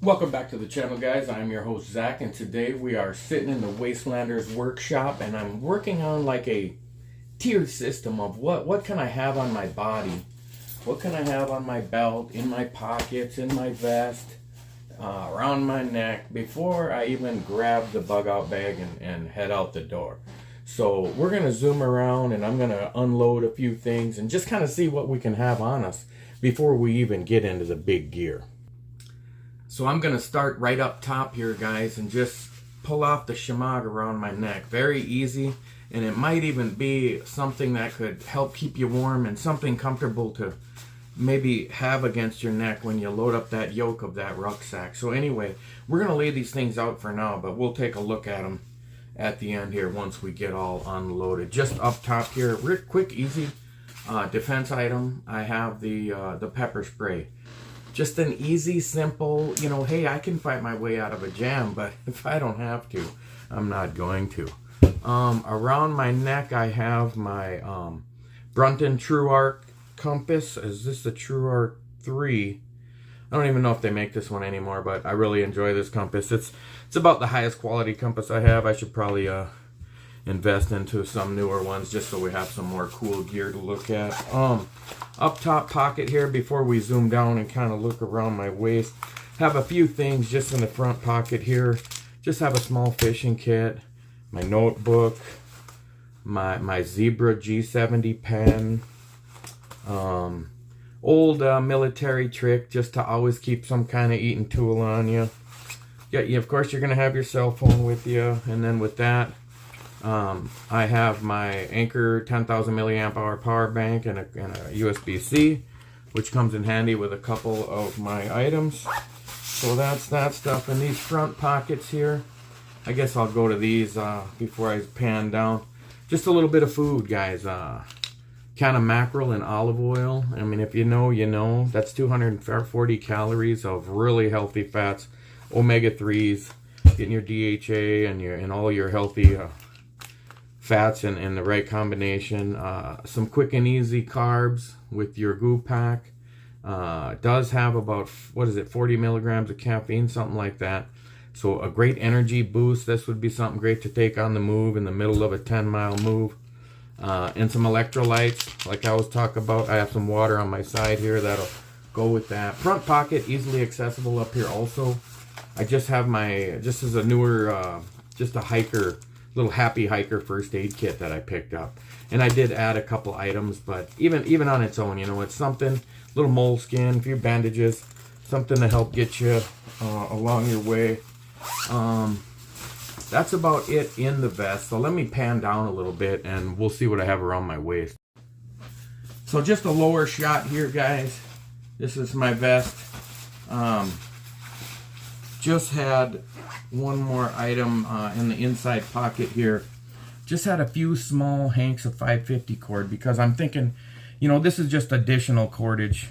Welcome back to the channel, guys. I'm your host Zach, and today we are sitting in the Wastelander's workshop, and I'm working on like a tier system of what can I have on my body, what can I have on my belt, in my pockets, in my vest, around my neck, before I even grab the bug out bag and head out the door. So we're gonna zoom around, and I'm gonna unload a few things and just kind of see what we can have on us before we even get into the big gear. So I'm going to start right up top here, guys, and just pull off the Shemagh around my neck. Very easy, and it might even be something that could help keep you warm and something comfortable to maybe have against your neck when you load up that yoke of that rucksack. So anyway, we're going to lay these things out for now, but we'll take a look at them at the end here once we get all unloaded. Just up top here, real quick, easy defense item. I have the pepper spray. Just an easy, simple, you know, hey, I can fight my way out of a jam, but if I don't have to, I'm not going to. Around my neck, I have my Brunton TruArc compass. Is this the TruArc 3? I don't even know if they make this one anymore, but I really enjoy this compass. It's about the highest quality compass I have. I should probably invest into some newer ones just so we have some more cool gear to look at. Up top pocket here, before we zoom down and kind of look around my waist, have a few things just in the front pocket here. Just have a small fishing kit, my notebook, my Zebra G70 pen, old military trick just to always keep some kind of eating tool on you. Yeah, of course you're gonna have your cell phone with you, and then with that, I have my Anchor 10,000 milliamp hour power bank and a USB-C, which comes in handy with a couple of my items. So that's that stuff. In these front pockets here, I guess I'll go to these before I pan down. Just a little bit of food, guys. Can of mackerel and olive oil. I mean, if you know, you know. That's 240 calories of really healthy fats, omega-3s, getting your DHA and all your healthy fats in the right combination. Some quick and easy carbs with your goo pack. Does have about, 40 milligrams of caffeine, something like that. So a great energy boost. This would be something great to take on the move in the middle of a 10-mile move. And some electrolytes, like I was talking about. I have some water on my side here that'll go with that. Front pocket, easily accessible up here also. I just have my, just as a newer, just a hiker, little happy hiker first aid kit that I picked up. And I did add a couple items, but even on its own, you know, it's something, little moleskin, a few bandages, something to help get you along your way. That's about it in the vest. So let me pan down a little bit and we'll see what I have around my waist. So just a lower shot here, guys. This is my vest. Just had one more item in the inside pocket here. Just had a few small hanks of 550 cord because I'm thinking, you know, this is just additional cordage.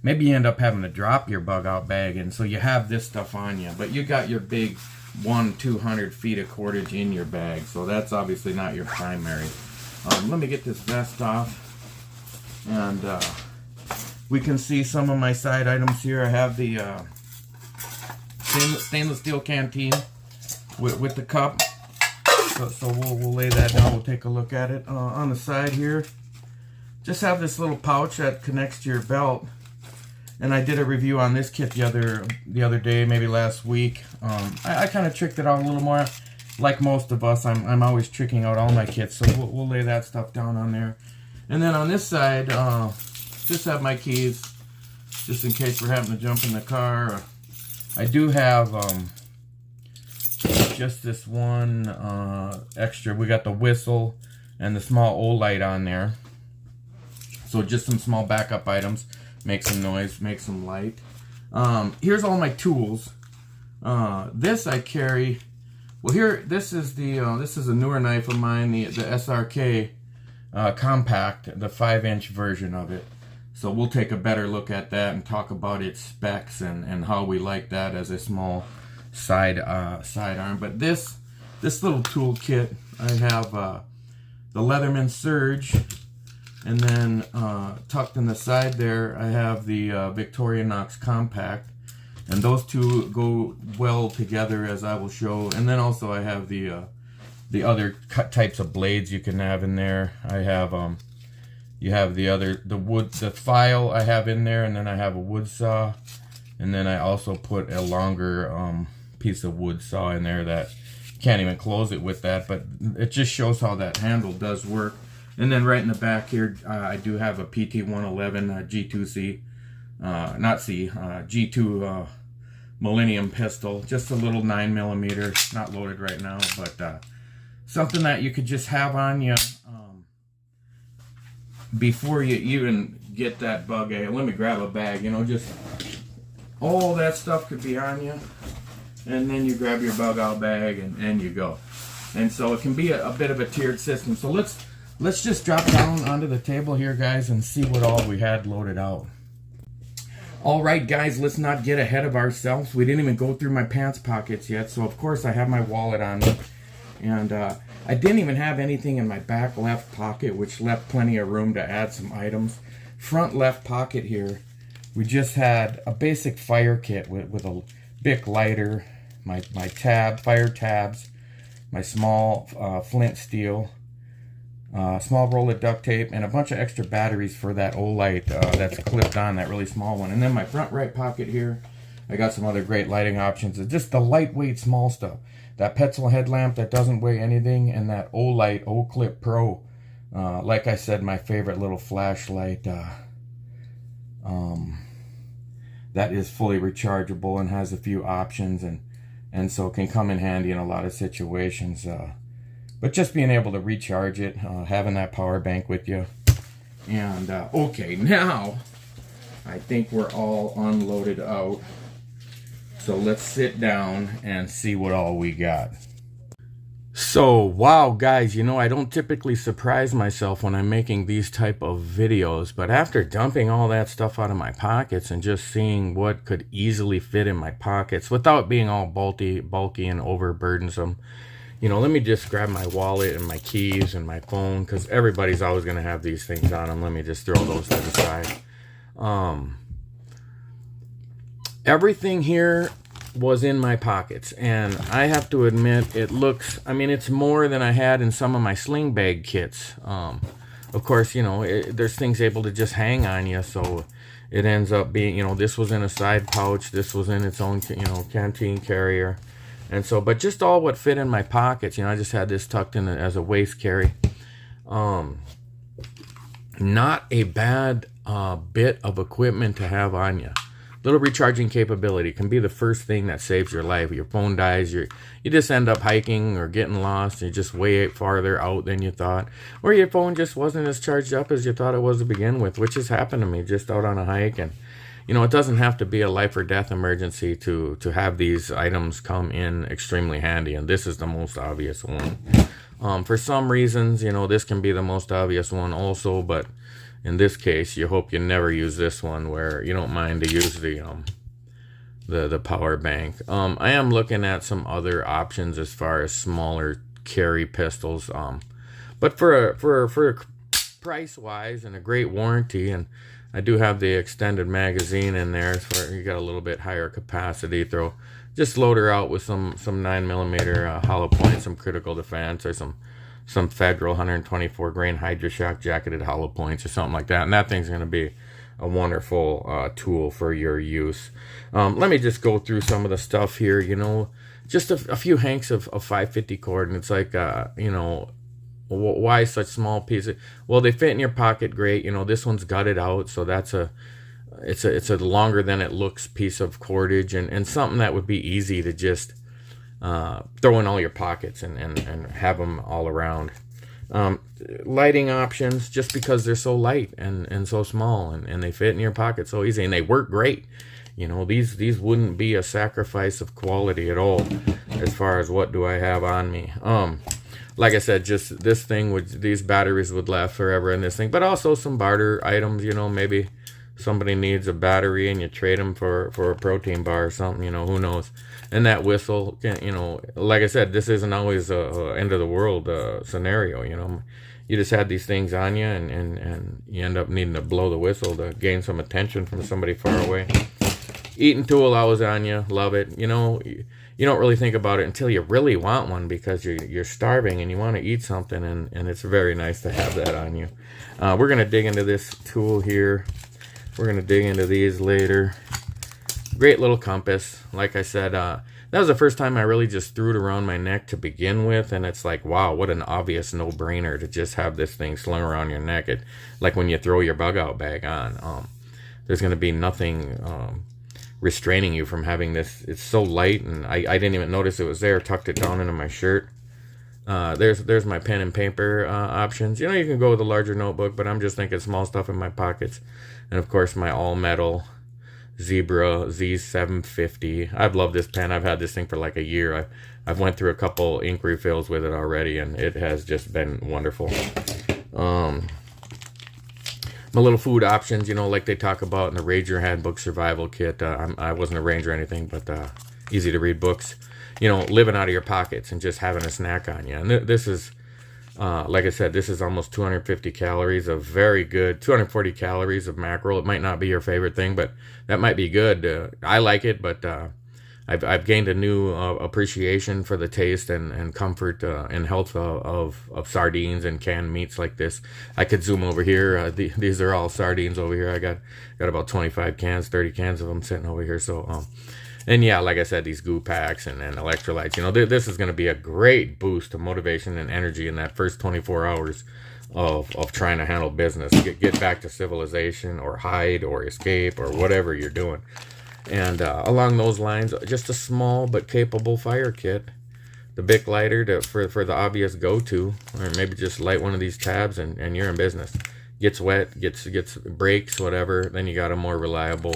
Maybe you end up having to drop your bug out bag, and so you have this stuff on you, but you got your big 200 feet of cordage in your bag, so that's obviously not your primary. Let me get this vest off, and we can see some of my side items here. I have the stainless steel canteen with the cup. So we'll lay that down. We'll take a look at it. On the side here, just have this little pouch that connects to your belt. And I did a review on this kit the other day, maybe last week. I kind of tricked it out a little more. Like most of us, I'm always tricking out all my kits. So we'll lay that stuff down on there. And then on this side, just have my keys, just in case we're having to jump in the car. I do have just this one extra. We got the whistle and the small Olight on there. So just some small backup items. Make some noise, make some light. Here's all my tools. This I carry. Well, here, this is a newer knife of mine, the SRK Compact, the 5-inch version of it. So we'll take a better look at that and talk about its specs and how we like that as a small sidearm. But this little tool kit, I have the Leatherman Surge, and then tucked in the side there, I have the Victorinox Compact. And those two go well together, as I will show. And then also I have the other types of blades you can have in there. I have you have the file I have in there, and then I have a wood saw, and then I also put a longer piece of wood saw in there that can't even close it with that, but it just shows how that handle does work. And then right in the back here, I do have a PT111 G2C, G2 Millennium pistol, just a little 9mm, not loaded right now, but something that you could just have on you before you even get that bug. Let me grab a bag, you know, just all that stuff could be on you, and then you grab your bug out bag and you go. And so it can be a bit of a tiered system. So let's just drop down onto the table here, guys, and see what all we had loaded out. All right, guys, let's not get ahead of ourselves. We didn't even go through my pants pockets yet, so of course I have my wallet on me. And I didn't even have anything in my back left pocket, which left plenty of room to add some items. Front left pocket here, we just had a basic fire kit with a Bic lighter, my fire tabs, my small flint steel, small roll of duct tape, and a bunch of extra batteries for that Olight that's clipped on, that really small one. And then my front right pocket here, I got some other great lighting options. It's just the lightweight small stuff. That Petzle headlamp that doesn't weigh anything, and that Olight Oclip Pro. Like I said, my favorite little flashlight that is fully rechargeable and has a few options, and so can come in handy in a lot of situations. But just being able to recharge it, having that power bank with you. And okay, now I think we're all unloaded out. So let's sit down and see what all we got. So, wow, guys, you know, I don't typically surprise myself when I'm making these type of videos, but after dumping all that stuff out of my pockets and just seeing what could easily fit in my pockets without being all bulky and overburdensome, you know, let me just grab my wallet and my keys and my phone, because everybody's always going to have these things on them. Let me just throw those to the side. Everything here was in my pockets, and I have to admit, it looks, I mean, it's more than I had in some of my sling bag kits. Of course, you know, there's things able to just hang on you, so it ends up being, you know, this was in a side pouch, this was in its own, you know, canteen carrier. And so, but just all what fit in my pockets, you know, I just had this tucked in as a waist carry. Not a bad bit of equipment to have on you. Little recharging capability can be the first thing that saves your life. Your phone dies, you just end up hiking or getting lost, you're just way farther out than you thought. Or your phone just wasn't as charged up as you thought it was to begin with, which has happened to me just out on a hike. And you know, it doesn't have to be a life or death emergency to have these items come in extremely handy, and this is the most obvious one. For some reasons, you know, this can be the most obvious one also, but in this case, you hope you never use this one, where you don't mind to use the power bank. I am looking at some other options as far as smaller carry pistols, but for price wise and a great warranty, and I do have the extended magazine in there, so you got a little bit higher capacity. Just load her out with some 9mm hollow point, some critical defense, or some Federal 124 grain HydroShock jacketed hollow points or something like that, and that thing's going to be a wonderful tool for your use. Let me just go through some of the stuff here. You know, just a few hanks of 550 cord, and it's like, you know, why such small pieces? Well, they fit in your pocket great. You know, this one's gutted out, so that's it's a longer than it looks piece of cordage, and something that would be easy to just throw in all your pockets and have them all around. Lighting options, just because they're so light and so small, and they fit in your pocket so easy, and they work great. You know, these wouldn't be a sacrifice of quality at all as far as what do I have on me. Like I said, just this thing these batteries would last forever in this thing, but also some barter items. You know, maybe somebody needs a battery and you trade them for a protein bar or something, you know, who knows. And that whistle, you know, like I said, this isn't always a end of the world scenario, you know. You just had these things on you, and you end up needing to blow the whistle to gain some attention from somebody far away. Eating tool, always on you. Love it. You know, you don't really think about it until you really want one, because you're starving and you want to eat something, and it's very nice to have that on you. We're going to dig into this tool here. We're going to dig into these later. Great little compass. Like I said, that was the first time I really just threw it around my neck to begin with, and it's like, wow, what an obvious no-brainer to just have this thing slung around your neck. Like when you throw your bug out bag on. There's going to be nothing restraining you from having this. It's so light, and I didn't even notice it was there. Tucked it down into my shirt. There's my pen and paper options. You know, you can go with a larger notebook, but I'm just thinking small stuff in my pockets. And of course, my all-metal Zebra Z750. I've loved this pen. I've had this thing for like a year. I've went through a couple ink refills with it already, and it has just been wonderful. My little food options, you know, like they talk about in the Ranger Handbook Survival Kit. I wasn't a ranger or anything, but easy to read books. You know, living out of your pockets and just having a snack on you. And this is, like I said, this is almost 250 calories of very good, 240 calories of mackerel. It might not be your favorite thing, but that might be good. I like it, but I've gained a new appreciation for the taste and comfort and health of sardines and canned meats like this. I could zoom over here. These are all sardines over here. I got about 25 cans, 30 cans of them sitting over here. So, and yeah, like I said, these goo packs and electrolytes, you know, this is going to be a great boost to motivation and energy in that first 24 hours of trying to handle business. Get back to civilization, or hide, or escape, or whatever you're doing. And along those lines, just a small but capable fire kit. The Bic lighter for the obvious go-to, or maybe just light one of these tabs and you're in business. Gets wet, gets breaks, whatever. Then you got a more reliable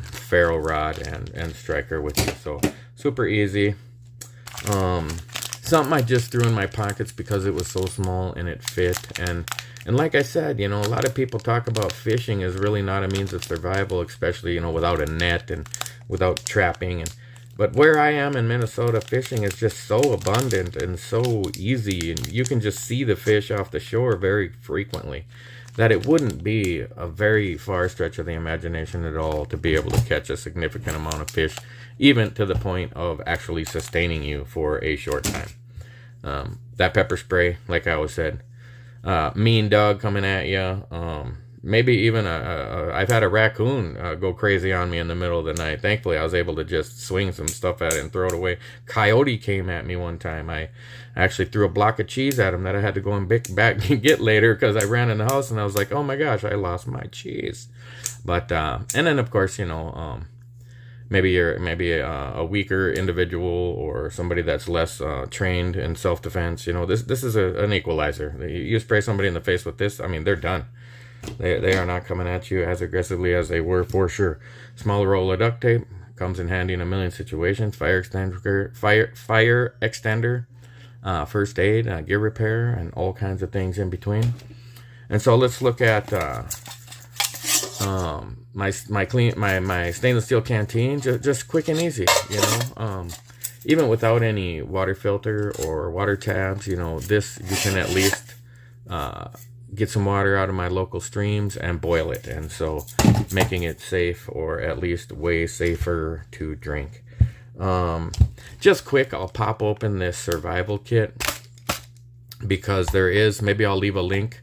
ferro rod and striker with you. So super easy. Something I just threw in my pockets because it was so small and it fit. And like I said, you know, a lot of people talk about fishing as really not a means of survival, especially, you know, without a net and without trapping. But where I am in Minnesota, fishing is just so abundant and so easy, and you can just see the fish off the shore very frequently, that it wouldn't be a very far stretch of the imagination at all to be able to catch a significant amount of fish, even to the point of actually sustaining you for a short time. That pepper spray, like I always said, mean dog coming at you. Maybe even I've had a raccoon go crazy on me in the middle of the night. Thankfully, I was able to just swing some stuff at it and throw it away. Coyote came at me one time. I actually threw a block of cheese at him that I had to go and back and get later, because I ran in the house and I was like, oh my gosh, I lost my cheese. But and then of course, you know, maybe a weaker individual or somebody that's less trained in self-defense. You know, this is an equalizer. You spray somebody in the face with this, I mean, they're done. They are not coming at you as aggressively as they were, for sure. Smaller roll of duct tape comes in handy in a million situations. Fire extender, first aid, gear repair, and all kinds of things in between. And so let's look at my stainless steel canteen. Just quick and easy, you know. Even without any water filter or water tabs, you know, this you can at least get some water out of my local streams and boil it, and so making it safe, or at least way safer to drink. Just quick, I'll pop open this survival kit, because there is, maybe I'll leave a link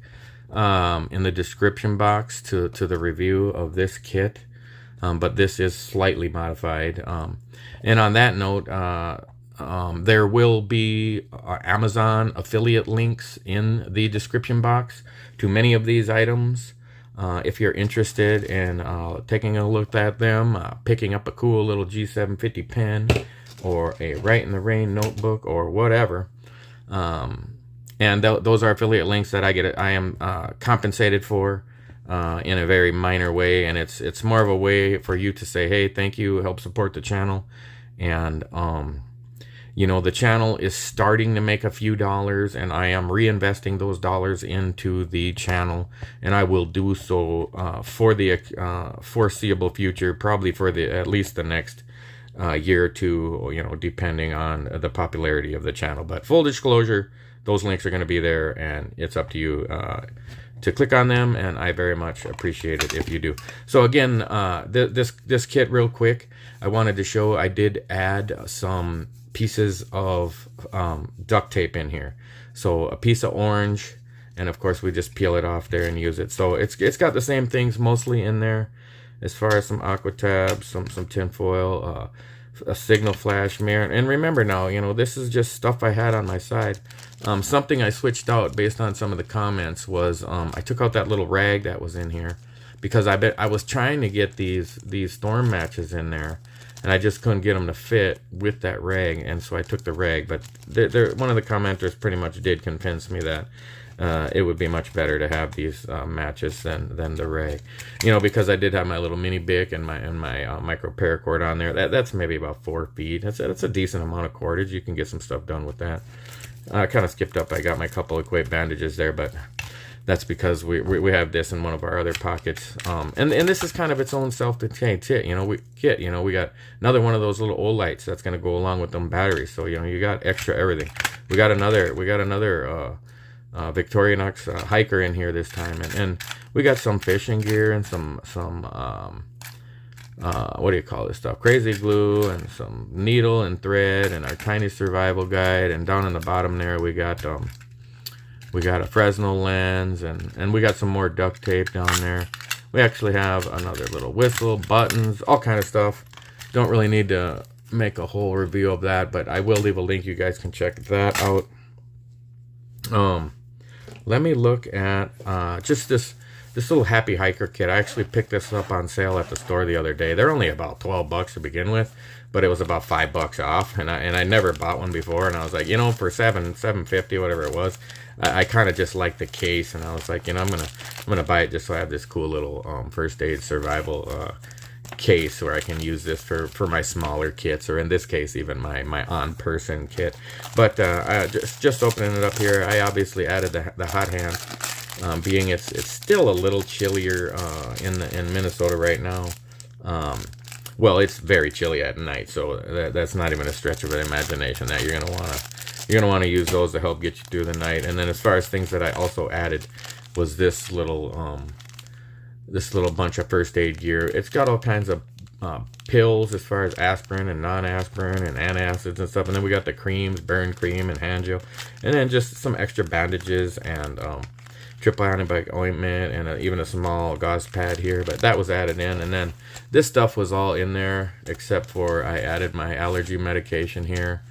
in the description box to the review of this kit, but this is slightly modified. And on that note, there will be Amazon affiliate links in the description box to many of these items. If you're interested in taking a look at them, picking up a cool little G750 pen, or a Write in the Rain notebook, or whatever. And those are affiliate links that I am compensated for in a very minor way, and it's more of a way for you to say, hey, thank you, help support the channel. And you know, the channel is starting to make a few dollars, and I am reinvesting those dollars into the channel, and I will do so for the foreseeable future, probably for at least the next year or two, you know, depending on the popularity of the channel. But full disclosure, those links are going to be there, and it's up to you to click on them, and I very much appreciate it if you do. So again, this kit real quick, I wanted to show I did add some pieces of duct tape in here. So a piece of orange, and of course we just peel it off there and use it. So it's got the same things mostly in there, as far as some aqua tabs, some tin foil, a signal flash mirror. And remember now, you know, this is just stuff I had on my side. Something I switched out based on some of the comments was I took out that little rag that was in here, because I was trying to get these storm matches in there, and I just couldn't get them to fit with that rag, and so I took the rag. But one of the commenters pretty much did convince me that it would be much better to have these matches than the rag, you know, because I did have my little mini bic and my micro paracord on there. That's maybe about 4 feet. That's a decent amount of cordage. You can get some stuff done with that. I kind of skipped up. I got my couple of quick bandages there, but that's because we have this in one of our other pockets. And this is kind of its own self-contained kit. You know, we got another one of those little Olights that's going to go along with them batteries. So, you know, you got extra everything. We got another Victorinox hiker in here this time, and we got some fishing gear and some what do you call this stuff, crazy glue, and some needle and thread, and our tiny survival guide. And down in the bottom there we got a Fresnel lens, and we got some more duct tape down there. We actually have another little whistle, buttons, all kind of stuff. Don't really need to make a whole review of that, but I will leave a link. You guys can check that out. Let me look at just this little Happy Hiker kit. I actually picked this up on sale at the store the other day. They're only about 12 bucks to begin with, but it was about 5 bucks off, and I never bought one before, and I was like, you know, for $7.50, whatever it was, I kind of just liked the case, and I was like, you know, I'm gonna buy it just so I have this cool little first aid survival case where I can use this for my smaller kits, or in this case even my on-person kit. But just opening it up here, I obviously added the hot hand, being it's still a little chillier in Minnesota right now. Well, it's very chilly at night, so that's not even a stretch of an imagination that you're gonna want to use those to help get you through the night. And then as far as things that I also added was this little bunch of first aid gear. It's got all kinds of pills as far as aspirin and non-aspirin and antacids and stuff. And then we got the creams, burn cream and hand gel. And then just some extra bandages and triple antibiotic ointment, and even a small gauze pad here. But that was added in. And then this stuff was all in there except for I added my allergy medication here.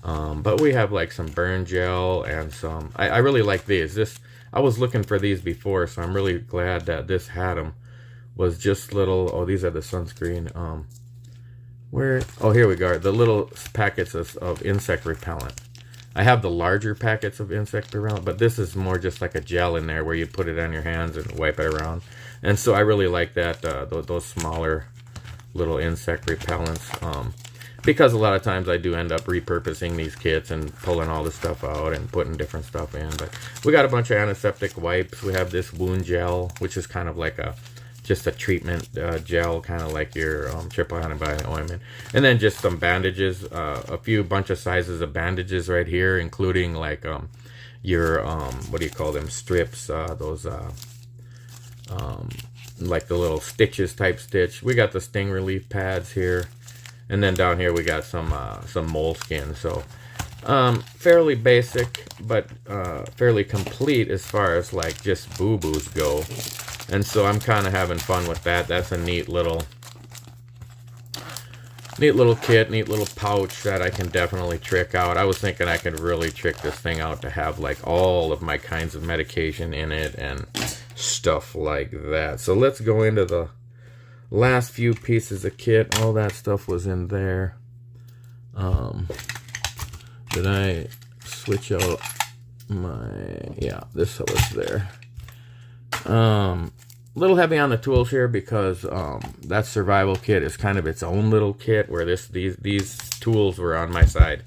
But we have like some burn gel and some... I really like these. I was looking for these before, so I'm really glad that this had them. Was just little... Oh, these are the sunscreen. Oh, here we go. The little packets of insect repellent. I have the larger packets of insect repellent, but this is more just like a gel in there where you put it on your hands and wipe it around. And so I really like that, those smaller little insect repellents. Because a lot of times I do end up repurposing these kits and pulling all this stuff out and putting different stuff in. But we got a bunch of antiseptic wipes. We have this wound gel, which is kind of like just a treatment gel, kind of like your triple antibiotic ointment. And then just some bandages, a bunch of sizes of bandages right here, including like your, what do you call them, strips, those, like the little stitches type stitch. We got the sting relief pads here. And then down here we got some moleskin. So fairly basic, but fairly complete as far as like just boo-boos go. And so I'm kind of having fun with that. That's a neat little kit, neat little pouch that I can definitely trick out. I was thinking I could really trick this thing out to have like all of my kinds of medication in it and stuff like that. So let's go into the last few pieces of kit. All that stuff was in there. Did I switch out yeah, this was there. A little heavy on the tools here because that survival kit is kind of its own little kit where these tools were on my side.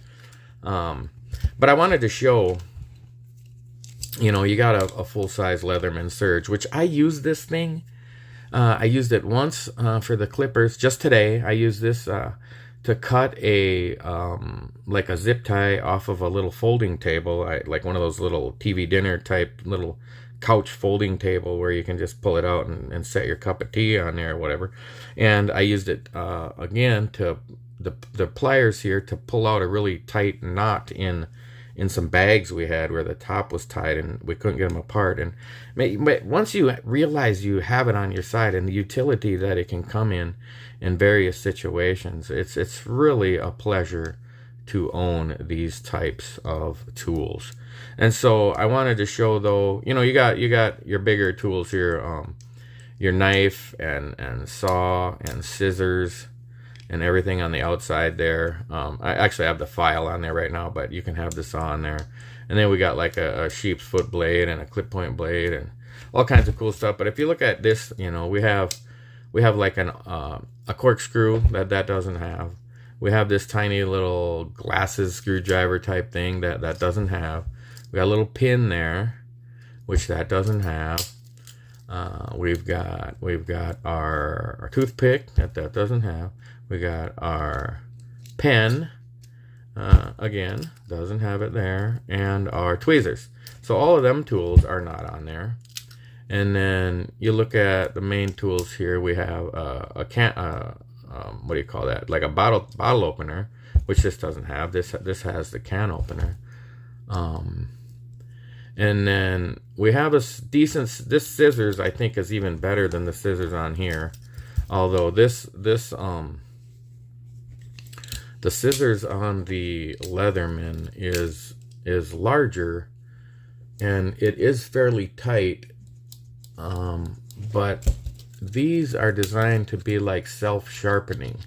But I wanted to show, you know, you got a full-size Leatherman Surge, which I use this thing. I used it once for the clippers. Just today, I used this to cut like a zip tie off of a little folding table, like one of those little TV dinner type little couch folding table where you can just pull it out and set your cup of tea on there or whatever. And I used it again to the pliers here to pull out a really tight knot in some bags we had where the top was tight and we couldn't get them apart. And once you realize you have it on your side and the utility that it can come in various situations, it's really a pleasure to own these types of tools. And so I wanted to show, though, you know, you got your bigger tools here, your knife and saw and scissors and everything on the outside there. I actually have the file on there right now, but you can have the saw on there. And then we got like a sheep's foot blade and a clip point blade and all kinds of cool stuff. But if you look at this, you know, we have like a corkscrew that doesn't have. We have this tiny little glasses screwdriver type thing that doesn't have. We got a little pin there, which that doesn't have. We've got our toothpick that doesn't have. We got our pen, again, doesn't have it there, and our tweezers. So all of them tools are not on there. And then you look at the main tools here. We have what do you call that? Like a bottle opener, which this doesn't have. This has the can opener. And then we have this scissors, I think, is even better than the scissors on here. Although the scissors on the Leatherman is larger and it is fairly tight, but these are designed to be like self-sharpening.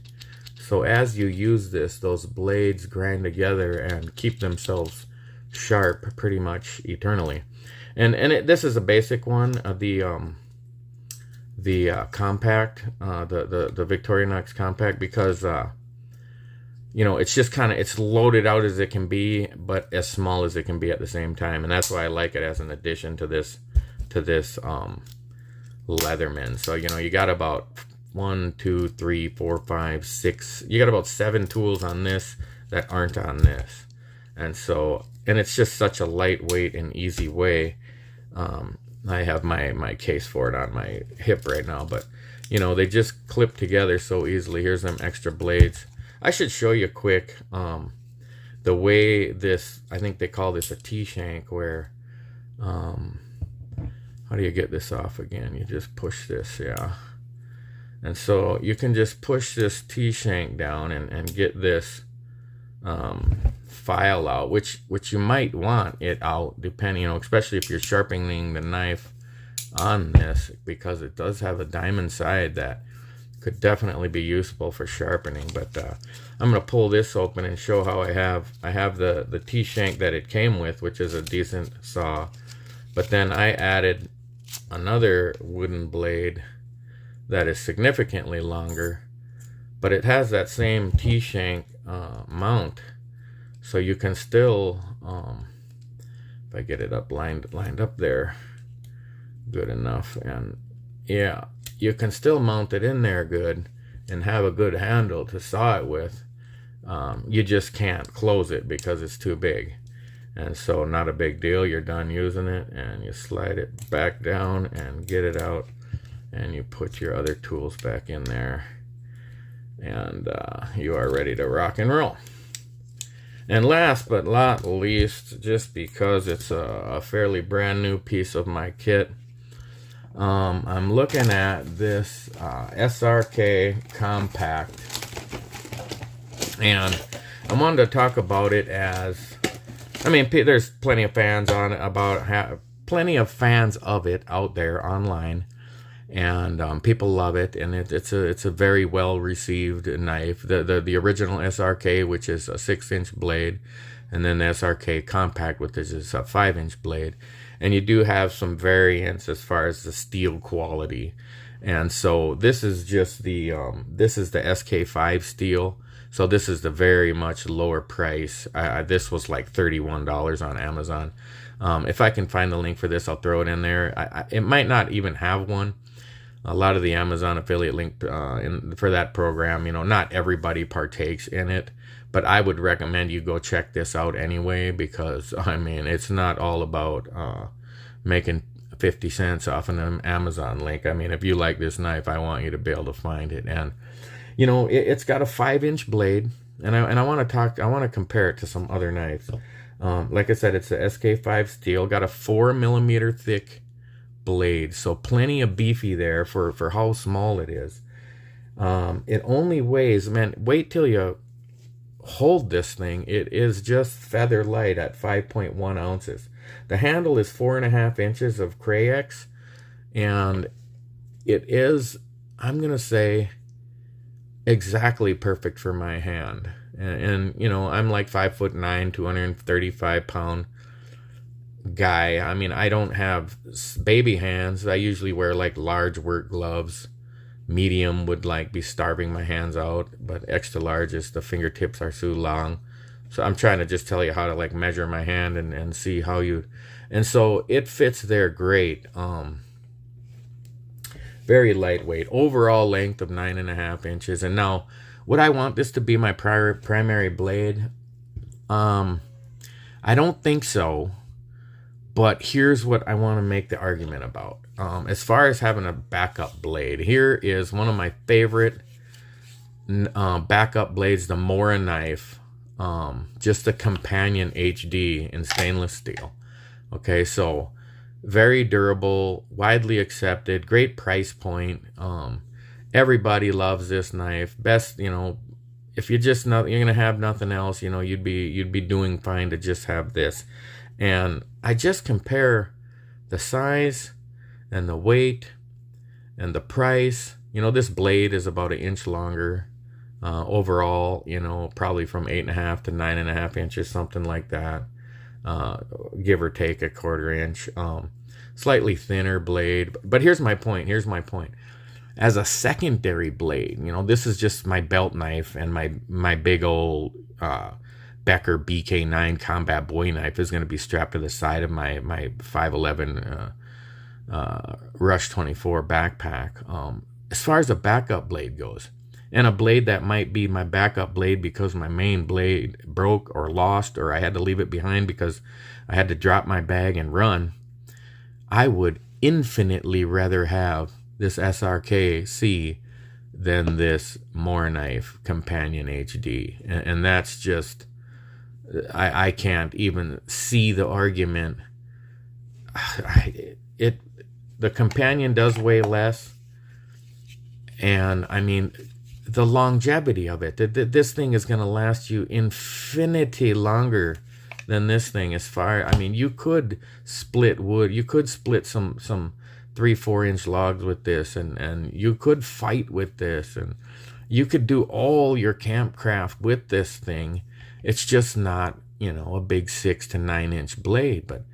So as you use this, those blades grind together and keep themselves sharp pretty much eternally. And this is a basic one, the compact, the Victorinox Compact, because you know, it's just kind of, it's loaded out as it can be, but as small as it can be at the same time. And that's why I like it as an addition to this Leatherman. So, you know, you got about 1, 2, 3, 4, 5, 6. You got about 7 tools on this that aren't on this. And so, and it's just such a lightweight and easy way. I have my case for it on my hip right now, but you know, they just clip together so easily. Here's them extra blades. I should show you quick the way this, I think they call this a T-shank, where how do you get this off again? You just push this, yeah. And so you can just push this T-shank down and get this file out, which you might want it out, depending, you know, especially if you're sharpening the knife on this, because it does have a diamond side that could definitely be useful for sharpening. But I'm going to pull this open and show how I have the T-shank that it came with, which is a decent saw. But then I added another wooden blade that is significantly longer, but it has that same T-shank mount, so you can still, if I get it up lined up there good enough, and yeah, you can still mount it in there good and have a good handle to saw it with. You just can't close it because it's too big. And so, not a big deal. You're done using it and you slide it back down and get it out, and you put your other tools back in there, and you are ready to rock and roll. And last but not least, just because it's a fairly brand new piece of my kit, I'm looking at this SRK Compact, and I wanted to talk about it as, I mean, there's plenty of fans on it, plenty of fans of it out there online, and people love it, and it's a very well received knife. The original SRK, which is a 6-inch blade, and then the SRK Compact, which is a 5-inch blade. And you do have some variants as far as the steel quality. And so this is just the this is the SK5 steel. So this is the very much lower price. This was like $31 on Amazon. If I can find the link for this, I'll throw it in there. It might not even have one. A lot of the Amazon affiliate link for that program, you know, not everybody partakes in it. But I would recommend you go check this out anyway, because, I mean, it's not all about making 50 cents off an Amazon link. I mean, if you like this knife, I want you to be able to find it. And you know, it's got a 5-inch blade, and I want to compare it to some other knives. Like I said, it's a SK5 steel, got a 4mm thick blade, so plenty of beefy there for how small it is. It only weighs, man, wait till you hold this thing. It is just feather light at 5.1 ounces. The handle is 4.5 inches of Crayex, and it is, I'm gonna say, exactly perfect for my hand. And you know, I'm like 5'9", 235-pound guy. I mean, I don't have baby hands. I usually wear like large work gloves. Medium would like be starving my hands out, but extra large is the fingertips are too long. So I'm trying to just tell you how to like measure my hand and see how you, and so it fits there great. Very lightweight, overall length of 9.5 inches. And now, would I want this to be my primary blade? I don't think so. But here's what I want to make the argument about. As far as having a backup blade, here is one of my favorite backup blades, the Mora knife. Just the Companion HD in stainless steel. Okay, so very durable, widely accepted, great price point. Everybody loves this knife. Best, you know, if you're gonna have nothing else, you know, you'd be doing fine to just have this. And I just compare the size and the weight and the price. You know, this blade is about 1 inch longer overall, you know, probably from 8.5 to 9.5 inches, something like that. Give or take a 1/4 inch. Slightly thinner blade. But here's my point. As a secondary blade, you know, this is just my belt knife, and my big old Becker BK9 combat bowie knife is going to be strapped to the side of my 511 Rush 24 backpack. As far as a backup blade goes, and a blade that might be my backup blade because my main blade broke or lost, or I had to leave it behind because I had to drop my bag and run, I would infinitely rather have this SRK-C than this Mora knife Companion HD. And that's just, I can't even see the argument. The Companion does weigh less, and I mean, the longevity of it, this thing is going to last you infinity longer than this thing. As far, I mean, you could split wood, you could split some 3-4 inch logs with this, and you could fight with this, and you could do all your campcraft with this thing. It's just not, you know, a big 6 to 9 inch blade, but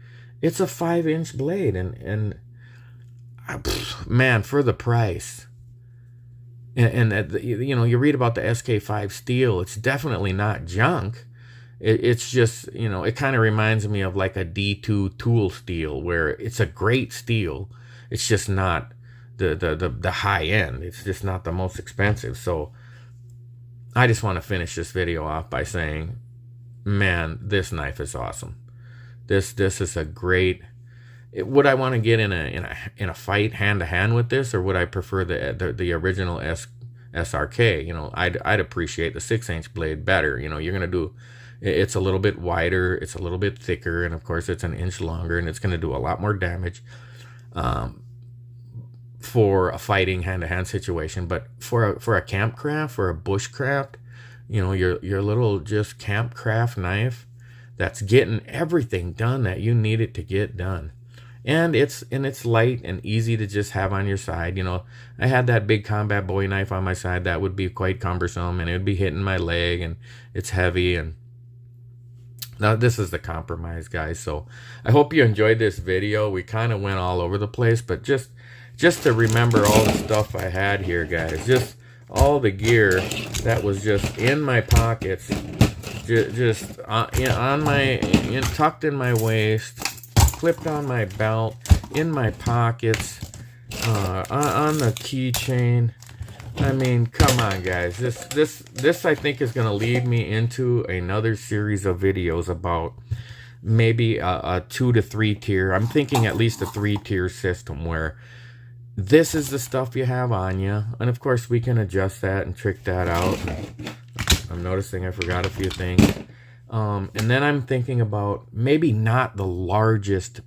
it's a 5-inch blade, and man, for the price. And you know, you read about the SK5 steel. It's definitely not junk. It's just, you know, it kind of reminds me of like a D2 tool steel, where it's a great steel. It's just not the high end. It's just not the most expensive. So I just want to finish this video off by saying, man, this knife is awesome. This is a great. Would I want to get in a fight hand to hand with this, or would I prefer the original SRK? You know, I'd appreciate the 6-inch blade better. You know, you're gonna do, it's a little bit wider, it's a little bit thicker, and of course it's 1 inch longer, and it's gonna do a lot more damage for a fighting hand to hand situation. But for a campcraft, for a bushcraft, you know, your little just campcraft knife that's getting everything done that you need it to get done. And it's light and easy to just have on your side. You know, I had that big combat bowie knife on my side that would be quite cumbersome, and it would be hitting my leg, and it's heavy. And now this is the compromise, guys. So I hope you enjoyed this video. We kind of went all over the place, but just to remember all the stuff I had here, guys. Just all the gear that was just in my pockets, just on my, tucked in my waist, clipped on my belt, in my pockets, on the keychain. I mean, come on, guys. This I think is going to lead me into another series of videos about maybe a 2 to 3 tier. I'm thinking at least a 3-tier system where this is the stuff you have on you. And of course we can adjust that and trick that out. I'm noticing I forgot a few things. And then I'm thinking about maybe not the largest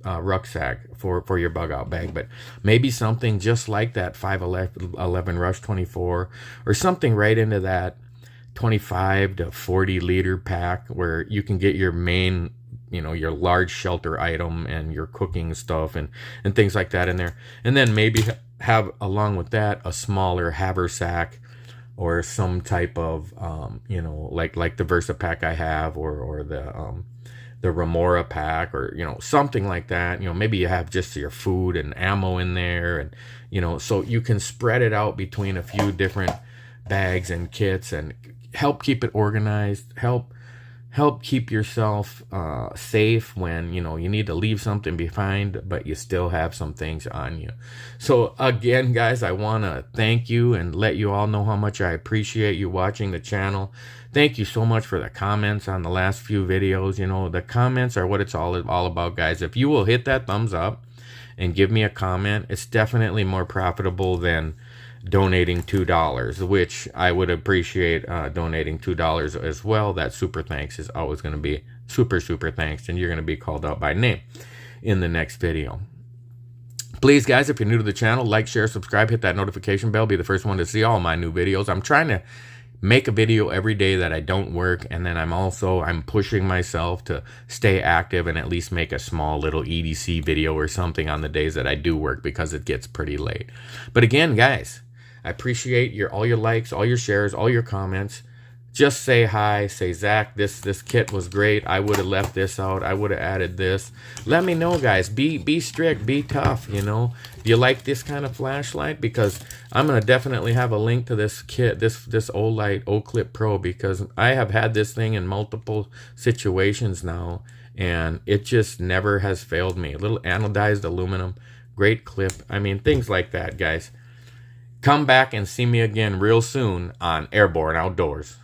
rucksack for your bug out bag, but maybe something just like that 511 Rush 24 or something right into that 25 to 40 liter pack where you can get your main, you know, your large shelter item and your cooking stuff and things like that in there. And then maybe have along with that a smaller haversack or some type of you know, like the Versa pack I have, or the Remora pack, or you know, something like that. You know, maybe you have just your food and ammo in there, and you know, so you can spread it out between a few different bags and kits and help keep it organized, help keep yourself safe when, you know, you need to leave something behind, but you still have some things on you. So again, guys, I want to thank you and let you all know how much I appreciate you watching the channel. Thank you so much for the comments on the last few videos. You know, the comments are what it's all about, guys. If you will hit that thumbs up and give me a comment, it's definitely more profitable than donating $2, which I would appreciate. Donating $2 as well. That super thanks is always going to be super thanks, and you're going to be called out by name in the next video. Please, guys, if you're new to the channel, like, share, subscribe, hit that notification bell, be the first one to see all my new videos. I'm trying to make a video every day that I don't work, and then I'm pushing myself to stay active and at least make a small little EDC video or something on the days that I do work, because it gets pretty late. But again, guys, I appreciate all your likes, all your shares, all your comments. Just say hi, say, Zach, this kit was great. I would have left this out. I would have added this. Let me know, guys. Be strict, be tough, you know. Do you like this kind of flashlight? Because I'm going to definitely have a link to this kit, this Olight Oclip Pro, because I have had this thing in multiple situations now, and it just never has failed me. A little anodized aluminum, great clip. I mean, things like that, guys. Come back and see me again real soon on Airborne Outdoors.